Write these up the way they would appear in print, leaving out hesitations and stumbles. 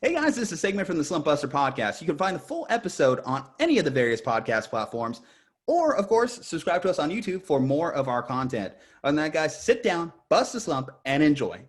Hey guys, this is a segment from the Slumpbuster Podcast. You can find the full episode on any of the various podcast platforms, or of course, subscribe to us on YouTube for more of our content. Other than that, guys, sit down, bust a slump, and enjoy.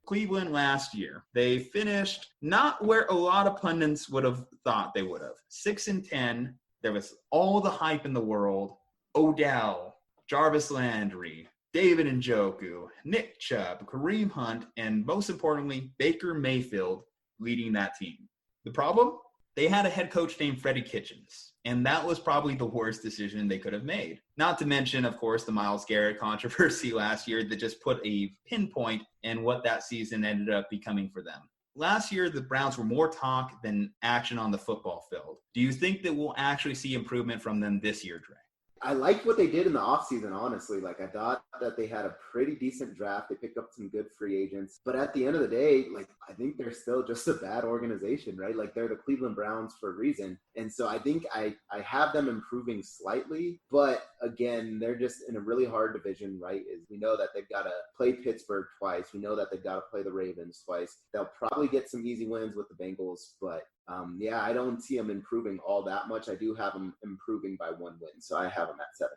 Cleveland last year, they finished not where a lot of pundits would have thought they would have. 6-10. There was all the hype in the world. Odell, Jarvis Landry, David Njoku, Nick Chubb, Kareem Hunt, and most importantly, Baker Mayfield leading that team. The problem? They had a head coach named Freddie Kitchens, and that was probably the worst decision they could have made. Not to mention, of course, the Myles Garrett controversy last year that just put a pinpoint in what that season ended up becoming for them. Last year, the Browns were more talk than action on the football field. Do you think that we'll actually see improvement from them this year, Dre? I liked what they did in the offseason, honestly. I thought that they had a pretty decent draft. They picked up some good free agents. But at the end of the day, I think they're still just a bad organization, right? They're the Cleveland Browns for a reason. And so I think I have them improving slightly. But again, they're just in a really hard division, right? We know that they've got to play Pittsburgh twice. We know that they've got to play the Ravens twice. They'll probably get some easy wins with the Bengals, but I don't see them improving all that much. I do have them improving by 1 win, so I have them at 7-9.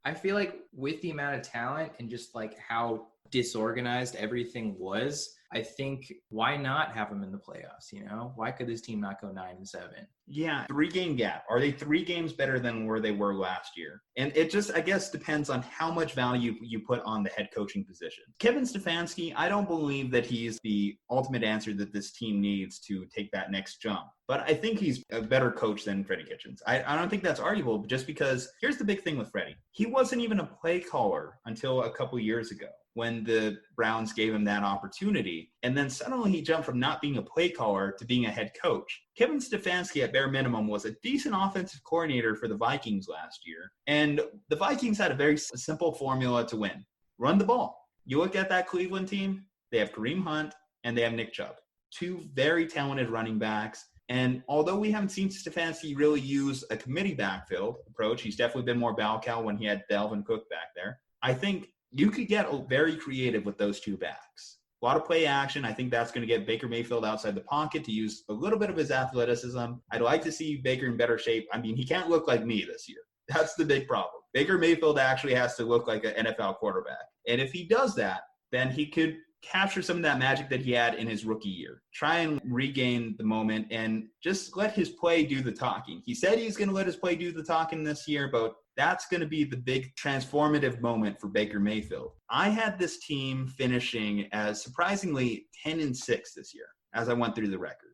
I feel like with the amount of talent and just how disorganized everything was, I think why not have them in the playoffs? Why could this team not go 9-7? Yeah, 3-game gap. Are they 3 games better than where they were last year? And it just, I guess, depends on how much value you put on the head coaching position. Kevin Stefanski, I don't believe that he's the ultimate answer that this team needs to take that next jump. But I think he's a better coach than Freddie Kitchens. I don't think that's arguable, just because here's the big thing with Freddie. He wasn't even a play caller until a couple years ago, when the Browns gave him that opportunity. And then suddenly he jumped from not being a play caller to being a head coach. Kevin Stefanski, at bare minimum, was a decent offensive coordinator for the Vikings last year. And the Vikings had a very simple formula to win. Run the ball. You look at that Cleveland team, they have Kareem Hunt and they have Nick Chubb. 2 very talented running backs. And although we haven't seen Stefanski really use a committee backfield approach, he's definitely been more bell cow when he had Dalvin Cook back there. I think you could get very creative with those 2 backs. A lot of play action. I think that's going to get Baker Mayfield outside the pocket to use a little bit of his athleticism. I'd like to see Baker in better shape. I mean, he can't look like me this year. That's the big problem. Baker Mayfield actually has to look like an NFL quarterback. And if he does that, then he could capture some of that magic that he had in his rookie year. Try and regain the moment and just let his play do the talking. He said he's going to let his play do the talking this year, but that's going to be the big transformative moment for Baker Mayfield. I had this team finishing as surprisingly 10-6 this year as I went through the record.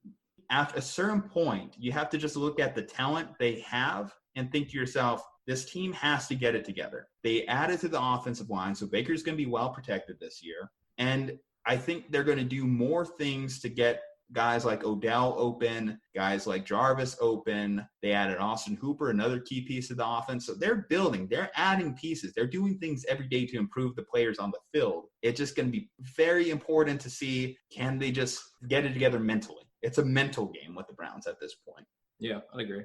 At a certain point, you have to just look at the talent they have and think to yourself, this team has to get it together. They added to the offensive line, so Baker's going to be well protected this year. And I think they're going to do more things to get guys like Odell open, guys like Jarvis open. They added Austin Hooper, another key piece of the offense. So they're building, they're adding pieces. They're doing things every day to improve the players on the field. It's just going to be very important to see, can they just get it together mentally? It's a mental game with the Browns at this point. Yeah, I'd agree.